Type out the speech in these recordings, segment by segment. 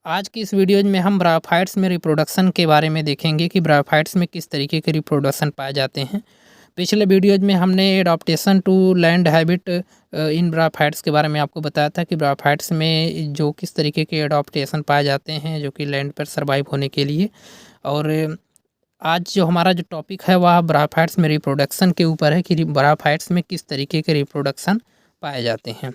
आज की इस वीडियो में हम ब्रायोफाइट्स में रिप्रोडक्शन के बारे में देखेंगे कि ब्रायोफाइट्स में किस तरीके के रिप्रोडक्शन पाए जाते हैं। पिछले वीडियोज में हमने adaptation to land habit in bryophytes के बारे में आपको बताया था कि ब्रायोफाइट्स में जो किस तरीके के एडॉप्टेशन पाए जाते हैं जो कि लैंड पर सर्वाइव होने के लिए। और आज जो हमारा जो टॉपिक है वह ब्रायोफाइट्स में रिप्रोडक्शन के ऊपर है कि ब्रायोफाइट्स में किस तरीके के रिप्रोडक्शन पाए जाते हैं।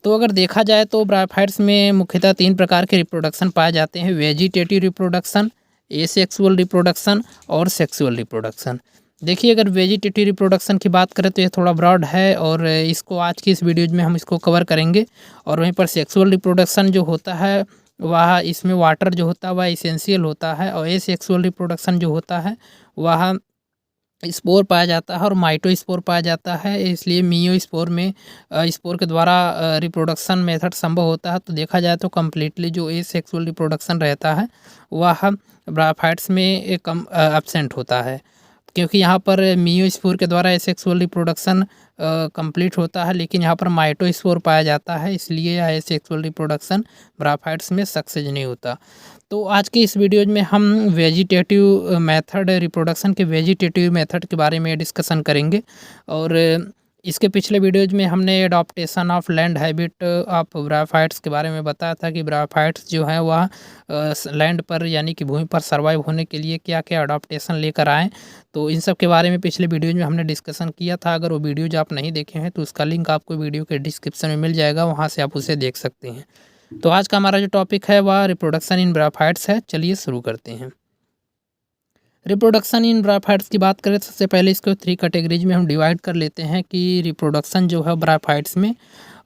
तो अगर देखा जाए तो ब्रायोफाइट्स में मुख्यतः 3 प्रकार के रिप्रोडक्शन पाए जाते हैं: वेजिटेटिव रिप्रोडक्शन, एसेक्सुअल रिप्रोडक्शन और सेक्सुअल रिप्रोडक्शन। देखिए, अगर वेजिटेटिव रिप्रोडक्शन की बात करें तो ये थोड़ा ब्रॉड है और इसको आज की इस वीडियो में हम इसको कवर करेंगे। और वहीं पर सेक्सुअल रिप्रोडक्शन जो होता है वह इसमें वाटर जो होता है वह इसेंशियल होता है, और एसेक्सुअल रिप्रोडक्शन जो होता है वह स्पोर पाया जाता है और माइटोस्पोर पाया जाता है। इसलिए मियोस्पोर में स्पोर के द्वारा रिप्रोडक्शन मेथड संभव होता है। तो देखा जाए तो कम्प्लीटली जो एसेक्सुअल रिप्रोडक्शन रहता है वह ब्रायोफाइट्स में कम एब्सेंट होता है, क्योंकि यहाँ पर मियोस्पोर के द्वारा एसेक्सुअल रिप्रोडक्शन कंप्लीट होता है, लेकिन यहाँ पर माइटोस्पोर पाया जाता है, इसलिए यह एसेक्सुअल रिप्रोडक्शन ब्रायोफाइट्स में सक्सेस नहीं होता। तो आज के इस वीडियो में हम वेजिटेटिव मेथड रिप्रोडक्शन के वेजिटेटिव मेथड के बारे में डिस्कशन करेंगे। और इसके पिछले वीडियोज में हमने adaptation of land habit of bryophytes के बारे में बताया था कि ब्रायोफाइट्स जो है वह लैंड पर यानी कि भूमि पर सर्वाइव होने के लिए क्या क्या अडॉप्टेशन लेकर आएँ। तो इन सब के बारे में पिछले वीडियोज में हमने डिस्कशन किया था। अगर वो वीडियोज आप नहीं देखे हैं तो उसका लिंक आपको वीडियो के डिस्क्रिप्शन में मिल जाएगा, वहाँ से आप उसे देख सकते हैं। तो आज का हमारा जो टॉपिक है वह रिप्रोडक्शन इन ब्रायोफाइट्स है। चलिए शुरू करते हैं। रिप्रोडक्शन इन ब्रायोफाइट्स की बात करें तो सबसे पहले इसको 3 कैटेगरीज में हम डिवाइड कर लेते हैं कि रिप्रोडक्शन जो है ब्रायोफाइट्स में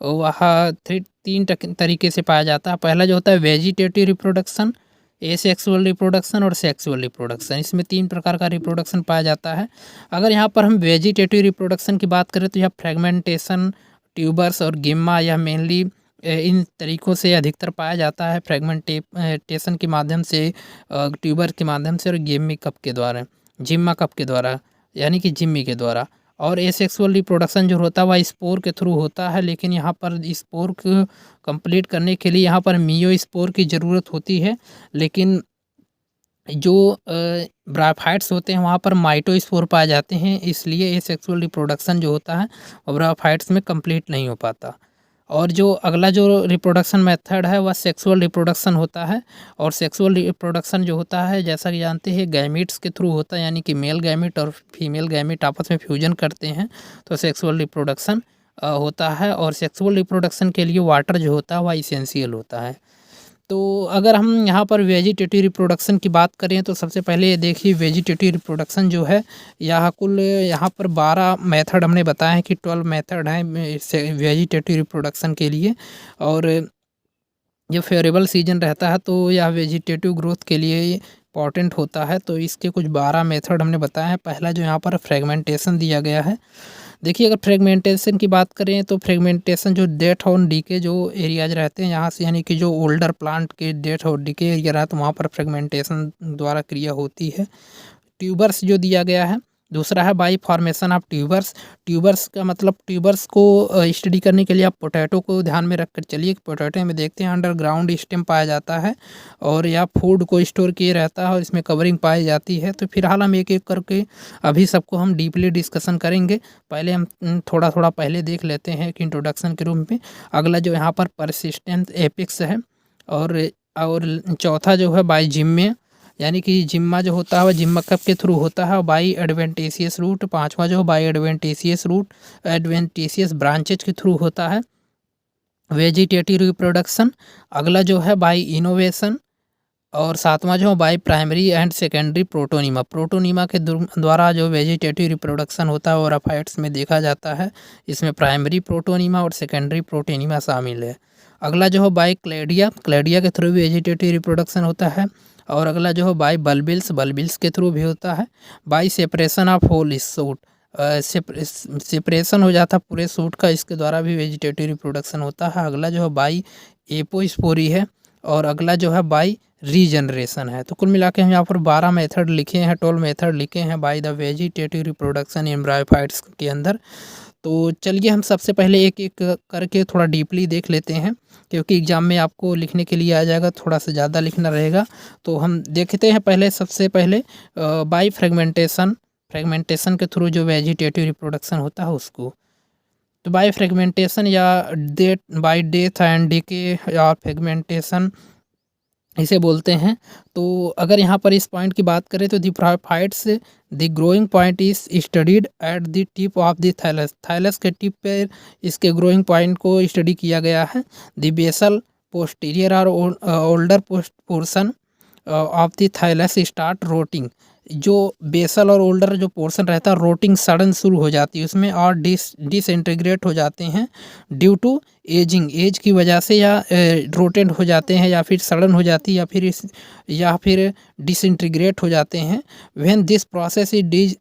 वह 3 तरीके से पाया जाता है। पहला जो होता है वेजिटेटिव रिप्रोडक्शन, एसेक्सुअल रिप्रोडक्शन और सेक्सुअल रिप्रोडक्शन। इसमें 3 प्रकार का रिप्रोडक्शन पाया जाता है। अगर यहाँ पर हम वेजिटेटिव रिप्रोडक्शन की बात करें तो यह फ्रेगमेंटेशन, ट्यूबर्स और गिम्मा, यह मेनली इन तरीक़ों से अधिकतर पाया जाता है। फ्रेगमेंटेशन के माध्यम से, ट्यूबर के माध्यम से और जिम्मा कप के द्वारा यानी कि जिम्मी के द्वारा। और एसेक्सुअल रिप्रोडक्शन जो होता है वह स्पोर के थ्रू होता है, लेकिन यहाँ पर स्पोर को कंप्लीट करने के लिए यहाँ पर मियोस्पोर की ज़रूरत होती है। लेकिन जो ब्रायोफाइट्स होते हैं वहाँ पर माइटोस्पोर पाए जाते हैं, इसलिए एसेक्सुअल रिप्रोडक्शन जो होता है वो ब्रायोफाइट्स में कंप्लीट नहीं हो पाता। और जो अगला जो रिप्रोडक्शन मेथड है वह सेक्सुअल रिप्रोडक्शन होता है। और सेक्सुअल रिप्रोडक्शन जो होता है जैसा कि जानते हैं गैमीट्स के थ्रू होता है, यानी कि मेल गैमीट और फीमेल गैमीट आपस में फ्यूजन करते हैं तो सेक्सुअल रिप्रोडक्शन होता है। और सेक्सुअल रिप्रोडक्शन के लिए वाटर जो होता है वह इसेंशियल होता है। तो अगर हम यहाँ पर वेजिटेटिव रिप्रोडक्शन की बात करें तो सबसे पहले देखिए वेजिटेटिव रिप्रोडक्शन जो है कुल यहाँ पर 12 मेथड हमने बताया है कि 12 मेथड हैं वेजिटेटिव रिप्रोडक्शन के लिए। और जब फेवरेबल सीजन रहता है तो यह वेजिटेटिव ग्रोथ के लिए इम्पॉर्टेंट होता है। तो इसके कुछ 12 मेथड हमने बताया है। पहला जो यहाँ पर फ्रेगमेंटेशन दिया गया है। देखिए, अगर फ्रेगमेंटेशन की बात करें तो फ्रेगमेंटेशन जो डेथ और डीके जो एरियाज रहते हैं यहाँ से, यानी कि जो ओल्डर प्लांट के डेथ और डीके एरिया रहा तो वहाँ पर फ्रेगमेंटेशन द्वारा क्रिया होती है। ट्यूबर्स जो दिया गया है। दूसरा है by formation of tubers. Tubers का मतलब ट्यूबर्स को स्टडी करने के लिए आप पोटैटो को ध्यान में रख कर चलिए। पोटैटो में देखते हैं अंडरग्राउंड स्टेम पाया जाता है और यह फूड को स्टोर किए रहता है और इसमें कवरिंग पाई जाती है। तो फिलहाल हम एक एक करके अभी सबको हम डीपली डिस्कशन करेंगे। पहले हम थोड़ा थोड़ा पहले देख लेते हैं कि इंट्रोडक्शन के रूप में। अगला जो यहाँ पर परसिस्टेंट एपिक्स है। और चौथा जो है बाई जिम्मे, यानी कि जिम्मा जो होता है वह जिम्मा कप के थ्रू होता है बाई एडवेंटेशियस रूट। पांचवा जो बाई एडवेंटेशियस ब्रांचेज के थ्रू होता है वेजिटेटिव रिप्रोडक्शन। अगला जो है बाई इनोवेशन। और सातवां जो है by primary and secondary protonema. Protonema के द्वारा जो वेजिटेटिव रिप्रोडक्शन होता है वो ब्रायोफाइट्स में देखा जाता है। इसमें प्राइमरी प्रोटोनीमा और सेकेंडरी प्रोटोनीमा शामिल है। अगला जो है बाई क्लेडिया। क्लेडिया के थ्रू वेजिटेटिव रिप्रोडक्शन होता है। और अगला जो है बाई बल्बिल्स के थ्रू भी होता है। By separation of whole shoot, separation हो जाता है पूरे सूट का, इसके द्वारा भी वेजिटेटिव रिप्रोडक्शन होता है। अगला जो है बाई एपोस्पोरी है। और अगला जो है बाई रीजनरेशन है। तो कुल मिला के हम यहाँ पर 12 मेथड लिखे हैं, 12 मेथड लिखे हैं by the vegetative reproduction in bryophytes के अंदर। तो चलिए हम सबसे पहले एक-एक करके थोड़ा डीपली देख लेते हैं, क्योंकि एग्ज़ाम में आपको लिखने के लिए आ जाएगा, थोड़ा-सा ज़्यादा लिखना रहेगा। तो हम देखते हैं पहले सबसे पहले बाय फ्रेगमेंटेशन के थ्रू जो वेजिटेटिव रिप्रोडक्शन होता है उसको। तो बाय फ्रेगमेंटेशन या death by death and decay या फ्रेगमेंटेशन इसे बोलते हैं। तो अगर यहाँ पर इस पॉइंट की बात करें तो the bryophytes the growing point is studied at the tip of the thallus. Thallus के टिप पर इसके ग्रोइंग पॉइंट को स्टडी किया गया है। द बेसल पोस्टीरियर और older portion of the thallus start rotting. जो बेसल और ओल्डर जो पोर्शन रहता है रोटिंग सडन शुरू हो जाती है उसमें, और डिसइंटीग्रेट हो जाते हैं ड्यू टू एजिंग। एज की वजह से या रोटेट हो जाते हैं या फिर सडन हो जाती है या फिर डिसइंटीग्रेट हो जाते हैं। When this process is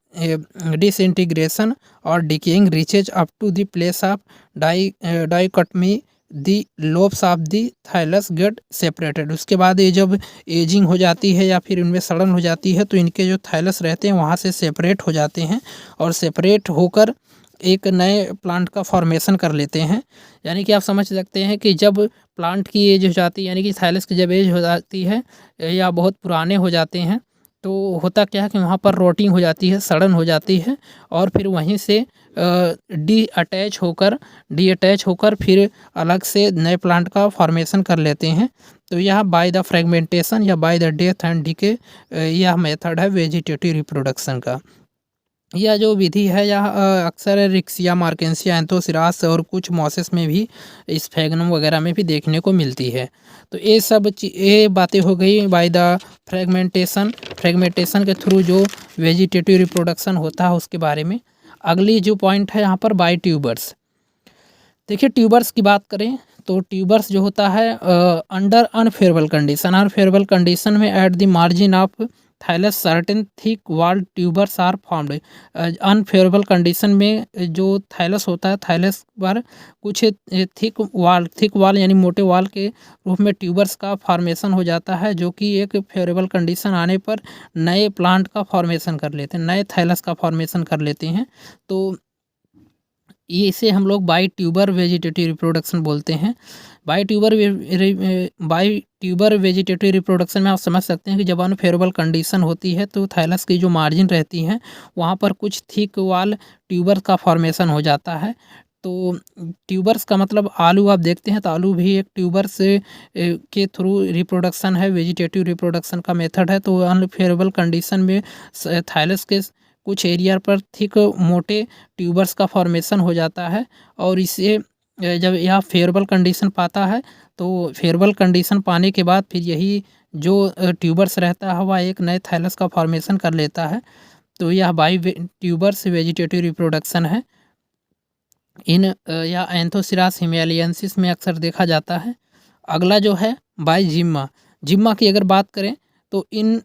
disintegration और decaying reaches up to the place of dichotomy the lobes of the thallus get separated. उसके बाद ये जब एजिंग हो जाती है या फिर इनमें सड़न हो जाती है तो इनके जो थाइलस रहते हैं वहाँ से सेपरेट हो जाते हैं और सेपरेट होकर एक नए प्लांट का फॉर्मेशन कर लेते हैं। यानी कि आप समझ सकते हैं कि जब प्लांट की एज हो जाती है, यानी कि थाइलस की जब एज हो जाती है या बहुत पुराने हो जाते हैं, तो होता क्या है कि वहाँ पर रोटिंग हो जाती है, सड़न हो जाती है और फिर वहीं से डी अटैच होकर फिर अलग से नए प्लांट का फॉर्मेशन कर लेते हैं। तो यह बाय द फ्रेगमेंटेशन या by the death and decay यह मेथड है वेजिटेटिव रिप्रोडक्शन का। यह जो विधि है यह अक्सर रिक्सिया, मार्केंसिया, एंथोसिरास और कुछ मॉसेस में भी, स्फेगनम वगैरह में भी देखने को मिलती है। तो ये बातें हो गई बाय द फ्रेगमेंटेशन के थ्रू जो वेजिटेटिव रिप्रोडक्शन होता है उसके बारे में। अगली जो पॉइंट है यहाँ पर बाय ट्यूबर्स। देखिए ट्यूबर्स की बात करें तो ट्यूबर्स जो होता है अंडर अनफेवरेबल कंडीशन में at the margin of thallus certain thick wall tubers are formed. Unfavourable condition में जो थाइलस होता है, थाइलस पर कुछ थिक वॉल यानी मोटे वॉल के रूप में ट्यूबर्स का फॉर्मेशन हो जाता है, जो कि एक फेवरेबल कंडीशन आने पर नए प्लांट का फॉर्मेशन कर लेते हैं, नए थाइलस का फॉर्मेशन कर लेते हैं। तो ये इसे हम लोग बाई ट्यूबर वेजिटेटिव रिप्रोडक्शन बोलते हैं। बाई ट्यूबर वेजिटेटिव रिप्रोडक्शन में आप समझ सकते हैं कि जब अनफेवरेबल कंडीशन होती है तो थाइलस की जो मार्जिन रहती है वहाँ पर कुछ थिक वाल ट्यूबर का फॉर्मेशन हो जाता है। तो ट्यूबर्स का मतलब आलू आप देखते हैं तो आलू भी एक ट्यूबर्स के थ्रू रिप्रोडक्शन है, वेजिटेटिव रिप्रोडक्शन का मेथड है। तो अनफेवरेबल कंडीशन में थाइलस के कुछ एरिया पर थिक मोटे ट्यूबर्स का फॉर्मेशन हो जाता है और इसे जब यह फेवरेबल कंडीशन पाता है तो फेवरेबल कंडीशन पाने के बाद फिर यही जो ट्यूबर्स रहता है वह एक नए थाइलस का फॉर्मेशन कर लेता है। तो यह बाई ट्यूबर्स वेजिटेटिव रिप्रोडक्शन है। या एंथोसिरास हिमालयंसिस में अक्सर देखा जाता है। अगला जो है बाय जिम्मा की अगर बात करें तो in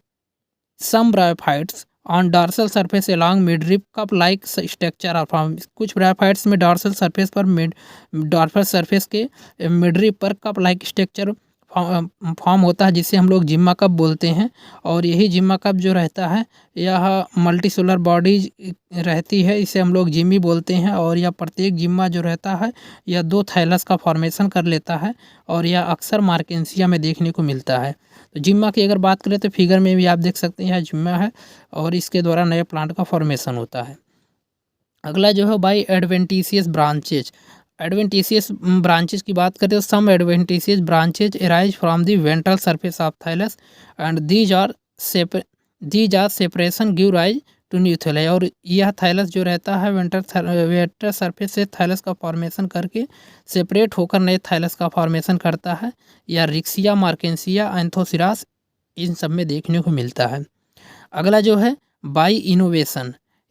some bryophytes on dorsal surface along midrib cup like structure are form. कुछ ब्रायोफाइट्स में डॉर्सल सरफेस के मिडरिप पर कप लाइक स्ट्रक्चर फॉर्म होता है, जिसे हम लोग जिम्मा कप बोलते हैं। और यही जिम्मा कप जो रहता है यह मल्टीसेलुलर बॉडीज रहती है, इसे हम लोग जिम्मी बोलते हैं। और यह प्रत्येक जिम्मा जो रहता है यह 2 थाइलस का फॉर्मेशन कर लेता है और यह अक्सर मार्केंसिया में देखने को मिलता है। तो जिम्मा की अगर बात करें तो फिगर में भी आप देख सकते हैं यह जिम्मा है और इसके द्वारा नए प्लांट का फॉर्मेशन होता है। अगला जो है बाई एडवेंटिशियस ब्रांचेज की बात करें तो some adventitious branches arise from the ventral surface of thallus and these are separation give rise to new thallus. और यह थाइलस जो रहता है वेंट्रल सरफेस से थाइलस का फॉर्मेशन करके सेपरेट होकर नए थाइलस का फॉर्मेशन करता है। या रिक्सिया, मार्केंसिया, एंथोसिरास इन सब में देखने को मिलता है। अगला जो है बाई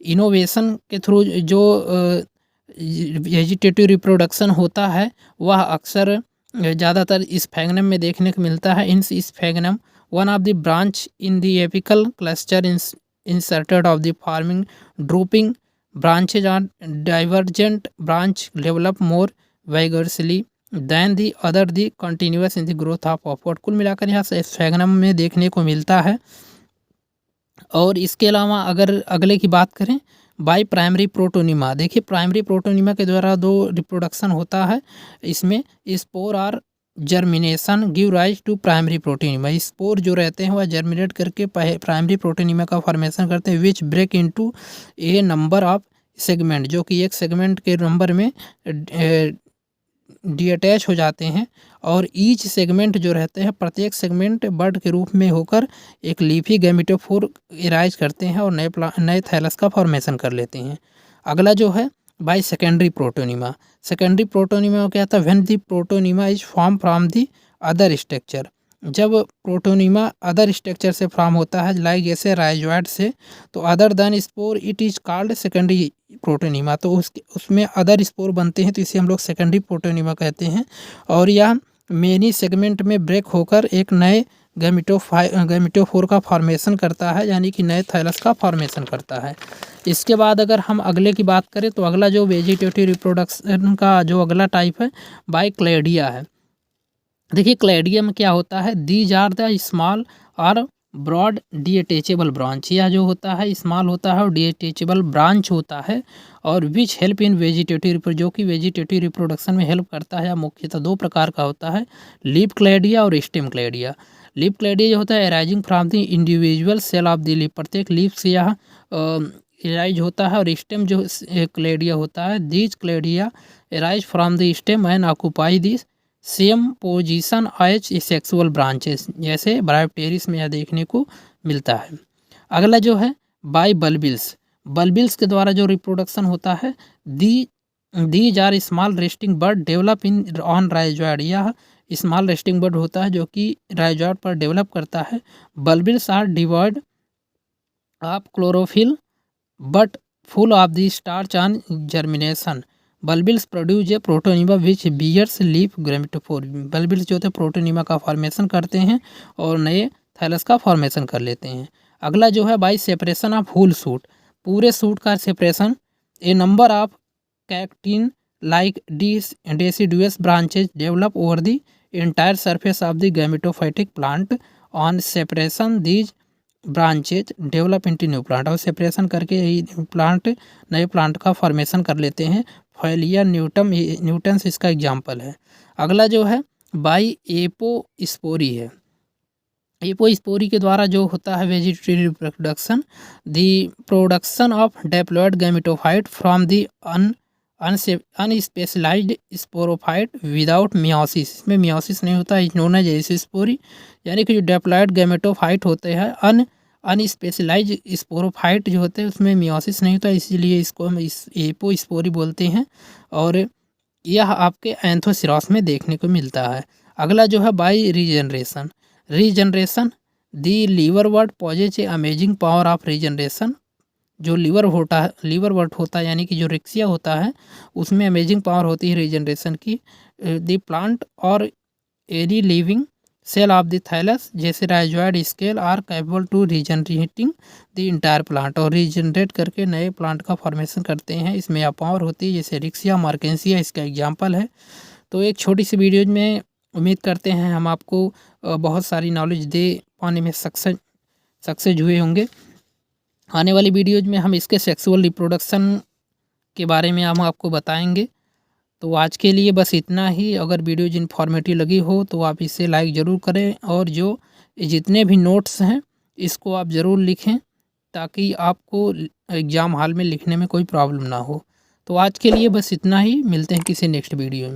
इनोवेशन के थ्रू जो वेजिटेटिव रिप्रोडक्शन होता है वह अक्सर ज़्यादातर स्फेगनम में देखने को मिलता है। In sphagnum one of the branch in the apical cluster inserted of the forming drooping branches are divergent branch develop more vigorously than the other the continuous in the growth of upward. कुल मिलाकर यहाँ sphagnum में देखने को मिलता है। और इसके अलावा अगर अगले की बात करें बाय प्राइमरी प्रोटोनिमा। देखिए प्राइमरी प्रोटोनिमा के द्वारा दो रिप्रोडक्शन होता है। इसमें spore are germination give rise to primary protonema. Spore जो रहते हैं वह जर्मिनेट करके प्राइमरी प्रोटोनिमा का फॉर्मेशन करते हैं, which break into a number of segment, जो कि एक सेगमेंट के नंबर में डीअटैच हो जाते हैं। और ईच सेगमेंट जो रहते हैं, प्रत्येक सेगमेंट बर्ड के रूप में होकर एक लीफी गैमेटोफोर इराइज करते हैं और नए थैलस का फॉर्मेशन कर लेते हैं। अगला जो है by secondary protonema. Secondary protonema क्या था? When the protonema is form from the other structure. जब प्रोटोनिमा अदर स्ट्रक्चर से फॉर्म होता है, लाइक जैसे राइजोइड से, तो other than spore it is called secondary protonema. तो उसमें अदर स्पोर बनते हैं, तो इसे हम लोग सेकेंडरी प्रोटोनिमा कहते हैं। और यह मेनी सेगमेंट में ब्रेक होकर एक नए गैमेटोफोर का फॉर्मेशन करता है, यानी कि नए थैलस का फॉर्मेशन करता है। इसके बाद अगर हम अगले की बात करें तो अगला जो वेजिटेटिव रिप्रोडक्शन का जो अगला टाइप है बाय क्लैडिया है। देखिए क्लैडिया में क्या होता है? दीज आर द स्मॉल और ब्रॉड डीअटैचेबल ब्रांच। यह जो होता है स्मॉल होता है और डीअटैचेबल ब्रांच होता है, और विच हेल्प इन वेजिटेटिव, जो कि वेजिटेटिव रिप्रोडक्शन में हेल्प करता है। मुख्यतः दो प्रकार का होता है, लीफ क्लैडिया और स्टेम क्लैडिया। लीफ क्लैडिया जो होता है arising from the individual cell of the leaf, प्रत्येक लीफ से यह एराइज होता है। और स्टेम जो क्लैडिया होता है, these cladia arise from the stem and occupy this same position as sexual branches, जैसे ब्रायोप्टेरिस में यह देखने को मिलता है। अगला जो है बाय बल्बिल्स। बल्बिल्स के द्वारा जो रिप्रोडक्शन होता है, these are small resting bird develop in on rhizoid. यह स्मॉल रेस्टिंग बर्ड होता है जो कि राइजोइड पर डेवलप करता है। Bulbils are devoid of chlorophyll but full of the starch on germination. Bulbils produce a protonema which bears leaf gametophore. Bulbils जो होते हैं प्रोटोनिमा का फॉर्मेशन करते हैं और नए थैलस का फॉर्मेशन कर लेते हैं। अगला जो है by separation of whole shoot. पूरे सूट का separation. A number of cactin like deciduous branches develop over the entire surface of the gametophytic plant. On separation these branches develop into new plant. और separation करके यही plant नए plant का formation कर लेते हैं। फैलिया न्यूटन्स इसका एग्जाम्पल है। अगला जो है बाय एपोस्पोरी है। एपोस्पोरी के द्वारा जो होता है vegetative reproduction, the production of diploid gametophyte from the unspecialized sporophyte without meiosis. इसमें मियोसिस नहीं होता, इज नोन एज एपोस्पोरी, यानी कि जो डिप्लॉयड गैमेटोफाइट होते हैं अनस्पेशलाइज स्पोरोफाइट जो होते हैं उसमें मियोसिस नहीं होता, इसीलिए इसको हम एपोस्पोरी बोलते हैं। और यह आपके एंथोसिरॉस में देखने को मिलता है। अगला जो है by regeneration. Regeneration the liverwort possesses a amazing power of regeneration. जो लीवर वर्ड होता है यानी कि जो रिक्सिया होता है उसमें अमेजिंग पावर होती है रीजनरेशन की। द प्लांट और any living cell of the thallus जैसे rhizoid scale are capable to regenerating the entire plant. और रीजनरेट करके नए प्लांट का फॉर्मेशन करते हैं, इसमें यह पावर होती है। जैसे रिक्सिया मार्केंसिया इसका एग्जाम्पल है। तो एक छोटी सी वीडियो में उम्मीद करते हैं हम आपको बहुत सारी नॉलेज दे पाने में सक्सेस हुए होंगे। आने वाली वीडियोज में हम इसके सेक्सुअल रिप्रोडक्शन के बारे में हम आपको बताएंगे। तो आज के लिए बस इतना ही। अगर वीडियोज इन्फॉर्मेटिव लगी हो तो आप इसे लाइक ज़रूर करें, और जो जितने भी नोट्स हैं इसको आप ज़रूर लिखें ताकि आपको एग्ज़ाम हॉल में लिखने में कोई प्रॉब्लम ना हो। तो आज के लिए बस इतना ही, मिलते हैं किसी नेक्स्ट वीडियो में।